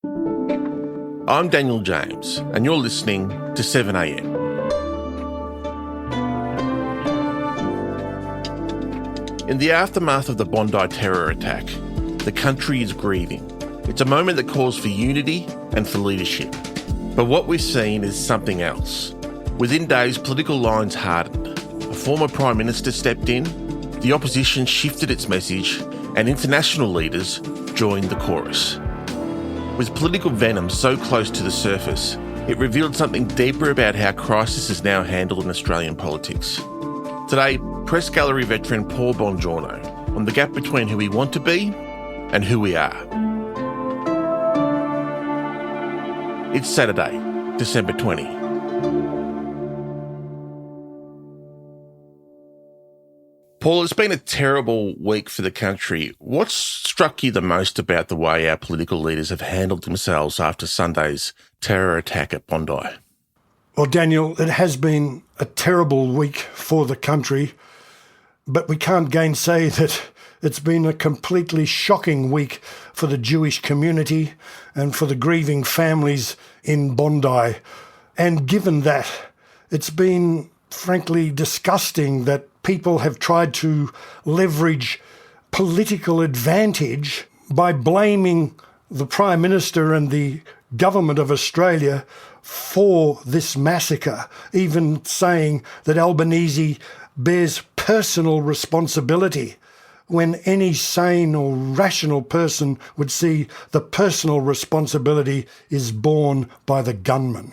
I'm Daniel James, and you're listening to 7am. In the aftermath of the Bondi terror attack, the country is grieving. It's a moment that calls for unity and for leadership. But what we've seen is something else. Within days, political lines hardened. A former Prime Minister stepped in, the opposition shifted its message, and international leaders joined the chorus. With political venom so close to the surface, it revealed something deeper about how crisis is now handled in Australian politics. Today, Press Gallery veteran Paul Bongiorno on the gap between who we want to be and who we are. It's Saturday, December 20. Paul, it's been a terrible week for the country. What's struck you the most about the way our political leaders have handled themselves after Sunday's terror attack at Bondi? Well, Daniel, it has been a terrible week for the country, but we can't gainsay that it's been a completely shocking week for the Jewish community and for the grieving families in Bondi. And given that, it's been frankly disgusting that people have tried to leverage political advantage by blaming the Prime Minister and the government of Australia for this massacre, even saying that Albanese bears personal responsibility, when any sane or rational person would see the personal responsibility is borne by the gunman.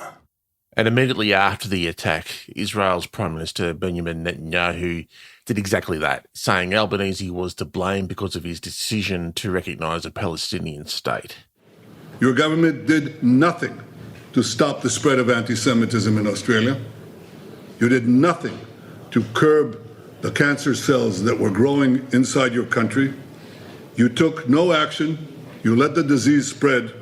And immediately after the attack, Israel's Prime Minister Benjamin Netanyahu did exactly that, saying Albanese was to blame because of his decision to recognise a Palestinian state. Your government did nothing to stop the spread of anti-Semitism in Australia. You did nothing to curb the cancer cells that were growing inside your country. You took no action. You let the disease spread.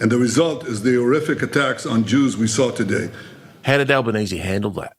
And the result is the horrific attacks on Jews we saw today. How did Albanese handle that?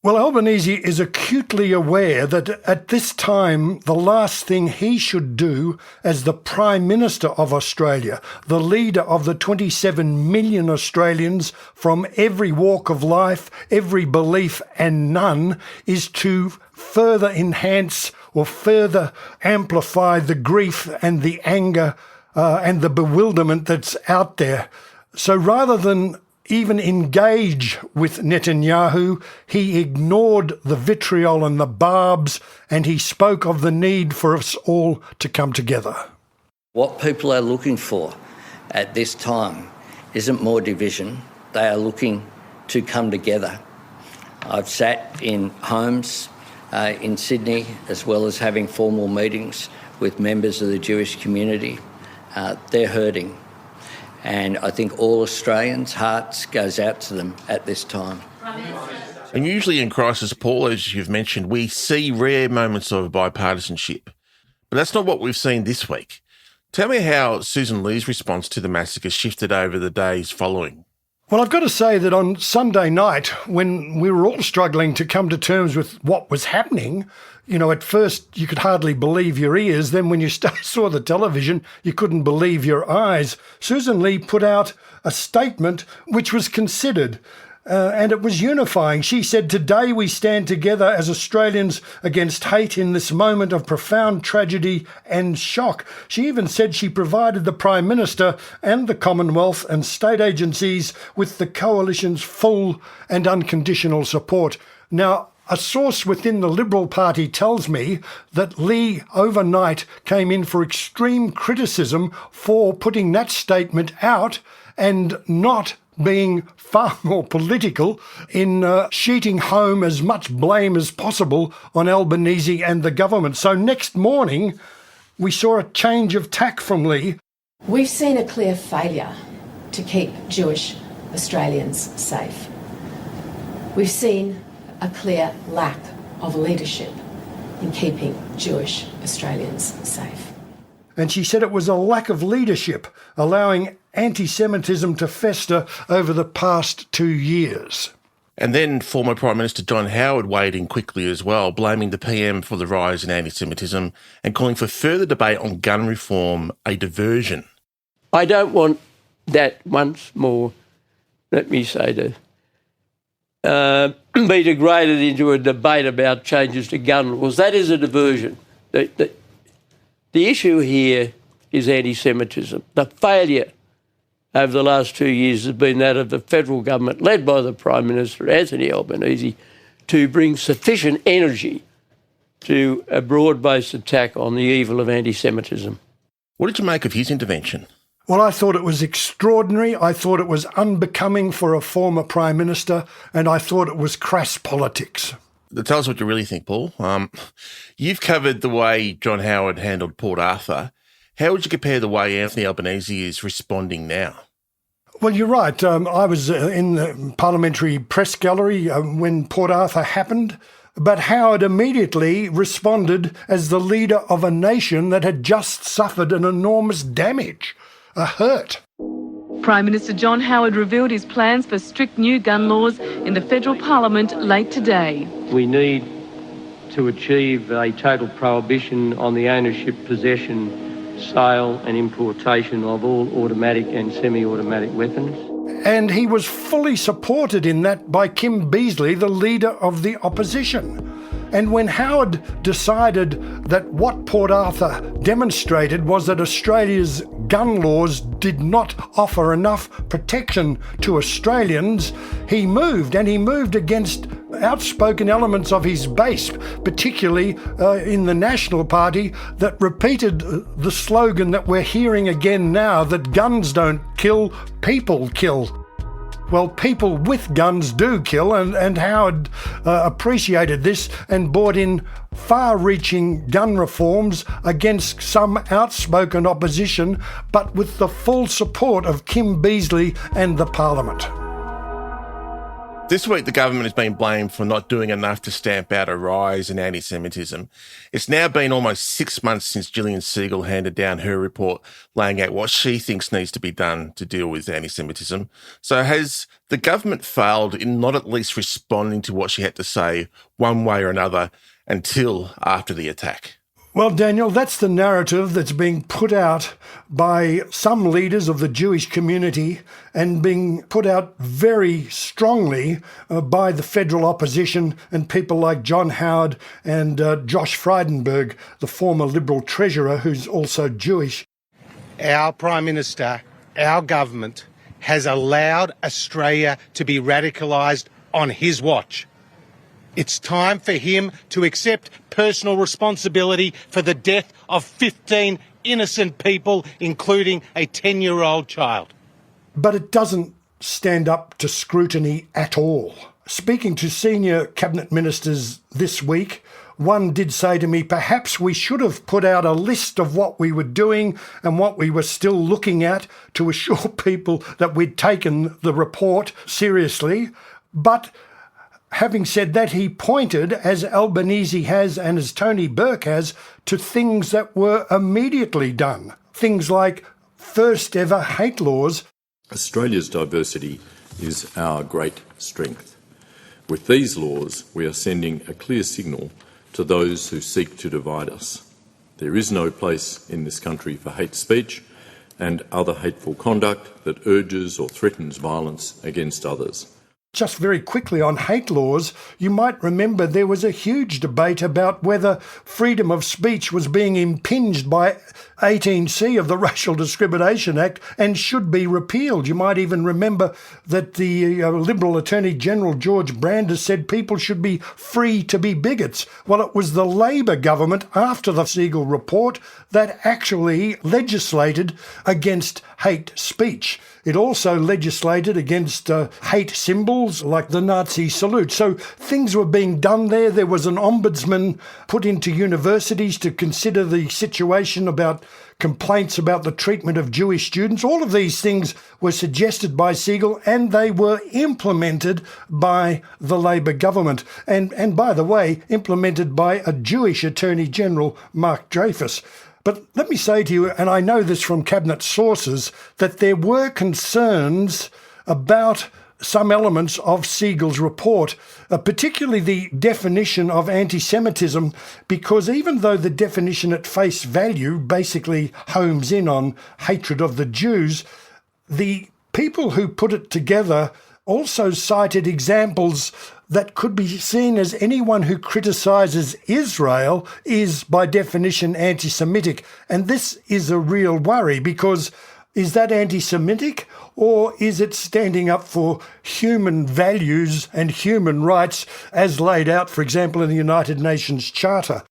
Well, Albanese is acutely aware that at this time, the last thing he should do as the Prime Minister of Australia, the leader of the 27 million Australians from every walk of life, every belief and none, is to further enhance or further amplify the grief and the anger and the bewilderment that's out there. So rather than even engage with Netanyahu, he ignored the vitriol and the barbs, and he spoke of the need for us all to come together. What people are looking for at this time isn't more division. They are looking to come together. I've sat in homes in Sydney, as well as having formal meetings with members of the Jewish community. They're hurting. And I think all Australians' hearts goes out to them at this time. And usually in crisis, Paul, as you've mentioned, we see rare moments of bipartisanship. But that's not what we've seen this week. Tell me how Susan Lee's response to the massacre shifted over the days following. Well, I've got to say that on Sunday night, when we were all struggling to come to terms with what was happening, you know, at first you could hardly believe your ears. Then when you saw the television, you couldn't believe your eyes. Susan Lee put out a statement which was considered and it was unifying. She said, "Today we stand together as Australians against hate in this moment of profound tragedy and shock." She even said she provided the Prime Minister and the Commonwealth and state agencies with the Coalition's full and unconditional support. Now, a source within the Liberal Party tells me that Lee overnight came in for extreme criticism for putting that statement out and not being far more political in sheeting home as much blame as possible on Albanese and the government. So next morning, we saw a change of tack from Lee. We've seen a clear failure to keep Jewish Australians safe. We've seen a clear lack of leadership in keeping Jewish Australians safe. And she said it was a lack of leadership, allowing anti-Semitism to fester over the past 2 years. And then former Prime Minister John Howard weighed in quickly as well, blaming the PM for the rise in anti-Semitism and calling for further debate on gun reform a diversion. I don't want that once more, let me say, to be degraded into a debate about changes to gun laws. That is a diversion. The issue here is anti-Semitism. The failure over the last 2 years has been that of the federal government, led by the Prime Minister, Anthony Albanese, to bring sufficient energy to a broad-based attack on the evil of anti-Semitism. What did you make of his intervention? Well, I thought it was extraordinary. I thought it was unbecoming for a former Prime Minister, and I thought it was crass politics. Tell us what you really think, Paul. You've covered the way John Howard handled Port Arthur. How would you compare the way Anthony Albanese is responding now? Well, you're right. I was in the parliamentary press gallery when Port Arthur happened, but Howard immediately responded as the leader of a nation that had just suffered an enormous damage, a hurt. Prime Minister John Howard revealed his plans for strict new gun laws in the federal parliament late today. We need to achieve a total prohibition on the ownership, possession, sale and importation of all automatic and semi-automatic weapons. And he was fully supported in that by Kim Beazley, the leader of the opposition. And when Howard decided that what Port Arthur demonstrated was that Australia's gun laws did not offer enough protection to Australians, he moved, and he moved against outspoken elements of his base, particularly in the National Party, that repeated the slogan that we're hearing again now, that guns don't kill, people kill. Well, people with guns do kill, and Howard appreciated this and brought in far-reaching gun reforms against some outspoken opposition, but with the full support of Kim Beazley and the Parliament. This week, the government has been blamed for not doing enough to stamp out a rise in anti-Semitism. It's now been almost 6 months since Gillian Segal handed down her report laying out what she thinks needs to be done to deal with anti-Semitism. So has the government failed in not at least responding to what she had to say one way or another until after the attack? Well, Daniel, that's the narrative that's being put out by some leaders of the Jewish community and being put out very strongly by the federal opposition and people like John Howard and Josh Frydenberg, the former Liberal Treasurer, who's also Jewish. Our Prime Minister, our government, has allowed Australia to be radicalised on his watch. It's time for him to accept personal responsibility for the death of 15 innocent people, including a 10-year-old child. But it doesn't stand up to scrutiny at all. Speaking to senior cabinet ministers this week, one did say to me, perhaps we should have put out a list of what we were doing and what we were still looking at to assure people that we'd taken the report seriously. But having said that, he pointed, as Albanese has and as Tony Burke has, to things that were immediately done. Things like first ever hate laws. Australia's diversity is our great strength. With these laws, we are sending a clear signal to those who seek to divide us. There is no place in this country for hate speech and other hateful conduct that urges or threatens violence against others. Just very quickly on hate laws, you might remember there was a huge debate about whether freedom of speech was being impinged by 18C of the Racial Discrimination Act and should be repealed. You might even remember that the Liberal Attorney General George Brandis said people should be free to be bigots. Well, it was the Labor government after the Segal report that actually legislated against hate speech. It also legislated against hate symbols like the Nazi salute. So things were being done there. There was an ombudsman put into universities to consider the situation about complaints about the treatment of Jewish students. All of these things were suggested by Segal and they were implemented by the Labor government. And by the way, implemented by a Jewish Attorney General, Mark Dreyfus. But let me say to you, and I know this from cabinet sources, that there were concerns about some elements of Segal's report, particularly the definition of anti-Semitism, because even though the definition at face value basically homes in on hatred of the Jews, The people who put it together also cited examples that could be seen as anyone who criticises Israel is by definition anti-Semitic. And this is a real worry, because is that anti-Semitic, or is it standing up for human values and human rights as laid out, for example, in the United Nations Charter?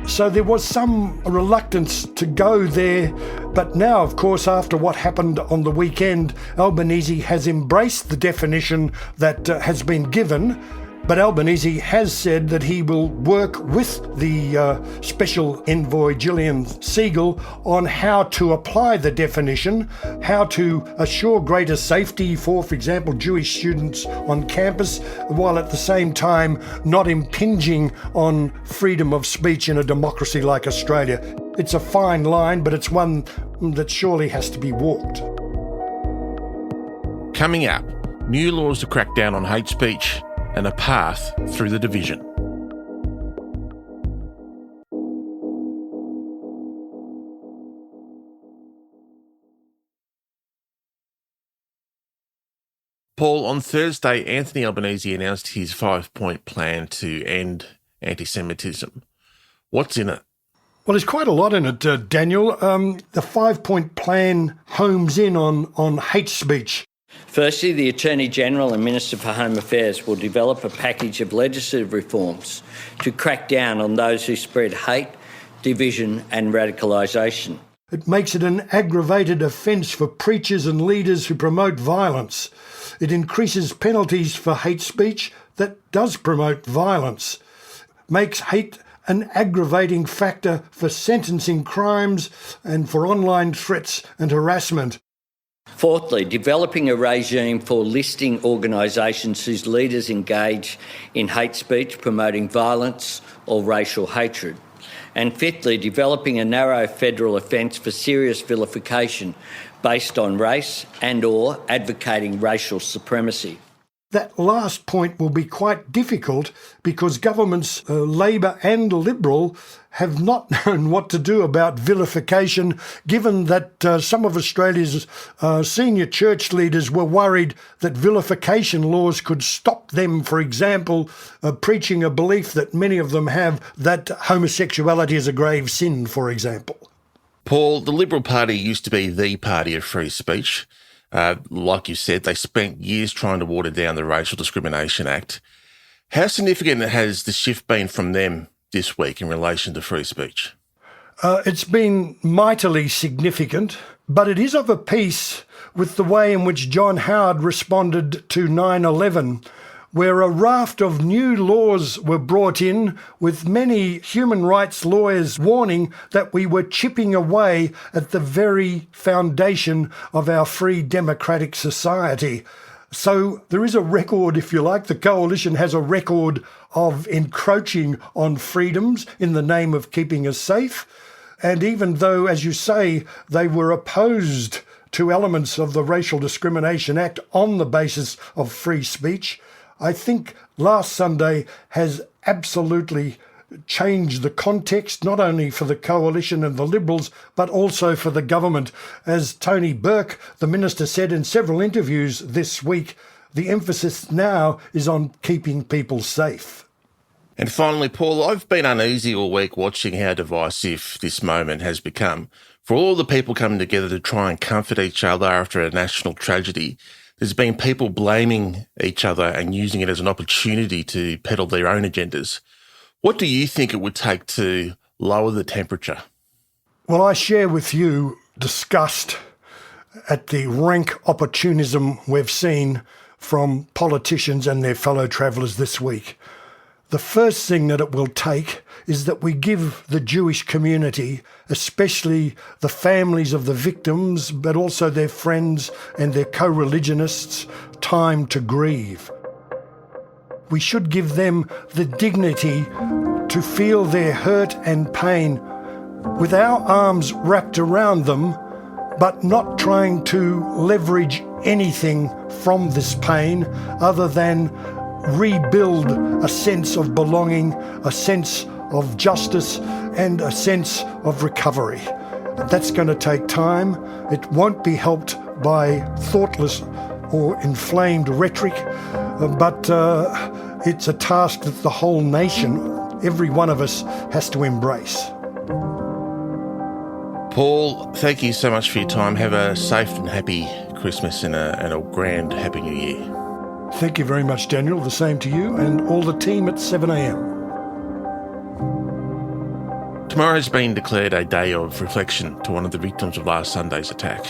So there was some reluctance to go there, but now, of course, after what happened on the weekend, Albanese has embraced the definition that has been given, but Albanese has said that he will work with the Special Envoy Gillian Siegel on how to apply the definition, how to assure greater safety for example, Jewish students on campus, while at the same time not impinging on freedom of speech in a democracy like Australia. It's a fine line, but it's one that surely has to be walked. Coming up, new laws to crack down on hate speech and a path through the division. Paul, on Thursday, Anthony Albanese announced his 5-point plan to end anti-Semitism. What's in it? Well, there's quite a lot in it, Daniel. The 5-point plan homes in on hate speech. Firstly, the Attorney-General and Minister for Home Affairs will develop a package of legislative reforms to crack down on those who spread hate, division and radicalisation. It makes it an aggravated offence for preachers and leaders who promote violence. It increases penalties for hate speech that does promote violence. Makes hate an aggravating factor for sentencing crimes and for online threats and harassment. Fourthly, developing a regime for listing organisations whose leaders engage in hate speech, promoting violence or racial hatred. And fifthly, developing a narrow federal offence for serious vilification based on race and/or advocating racial supremacy. That last point will be quite difficult because governments, Labor and Liberal, have not known what to do about vilification, given that some of Australia's senior church leaders were worried that vilification laws could stop them, for example, preaching a belief that many of them have that homosexuality is a grave sin, for example. Paul, the Liberal Party used to be the party of free speech. Like you said, they spent years trying to water down the Racial Discrimination Act. How significant has the shift been from them this week in relation to free speech? It's been mightily significant, but it is of a piece with the way in which John Howard responded to 9/11, where a raft of new laws were brought in, with many human rights lawyers warning that we were chipping away at the very foundation of our free democratic society. So there is a record, if you like. The Coalition has a record of encroaching on freedoms in the name of keeping us safe. And even though, as you say, they were opposed to elements of the Racial Discrimination Act on the basis of free speech, I think last Sunday has absolutely changed the context, not only for the Coalition and the Liberals, but also for the government. As Tony Burke, the Minister, said in several interviews this week, the emphasis now is on keeping people safe. And finally, Paul, I've been uneasy all week watching how divisive this moment has become. For all the people coming together to try and comfort each other after a national tragedy, there's been people blaming each other and using it as an opportunity to peddle their own agendas. What do you think it would take to lower the temperature? Well, I share with you disgust at the rank opportunism we've seen from politicians and their fellow travellers this week. The first thing that it will take is that we give the Jewish community, especially the families of the victims, but also their friends and their co-religionists, time to grieve. We should give them the dignity to feel their hurt and pain with our arms wrapped around them, but not trying to leverage anything from this pain other than rebuild a sense of belonging, a sense of justice and a sense of recovery. That's going to take time. It won't be helped by thoughtless or inflamed rhetoric, but it's a task that the whole nation, every one of us, has to embrace. Paul, thank you so much for your time. Have a safe and happy Christmas and a grand Happy New Year. Thank you very much, Daniel. The same to you and all the team at 7am. Tomorrow has been declared a day of reflection to one of the victims of last Sunday's attack.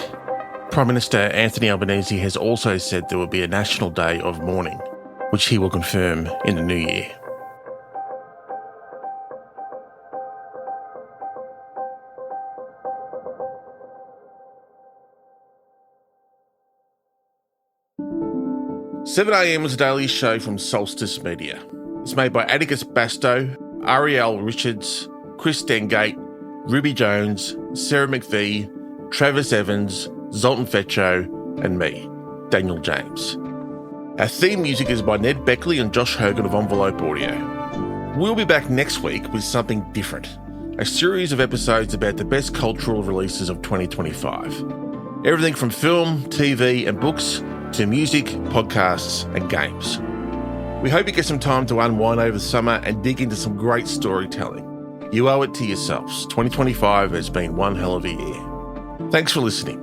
Prime Minister Anthony Albanese has also said there will be a national day of mourning, which he will confirm in the new year. "7am" is a daily show from Solstice Media. It's made by Atticus Bastow, Ariel Richards, Chris Dengate, Ruby Jones, Sarah McVie, Travis Evans, Zoltan Fetcho, and me, Daniel James. Our theme music is by Ned Beckley and Josh Hogan of Envelope Audio. We'll be back next week with something different, a series of episodes about the best cultural releases of 2025. Everything from film, TV and books to music, podcasts and games. We hope you get some time to unwind over the summer and dig into some great storytelling. You owe it to yourselves. 2025 has been one hell of a year. Thanks for listening.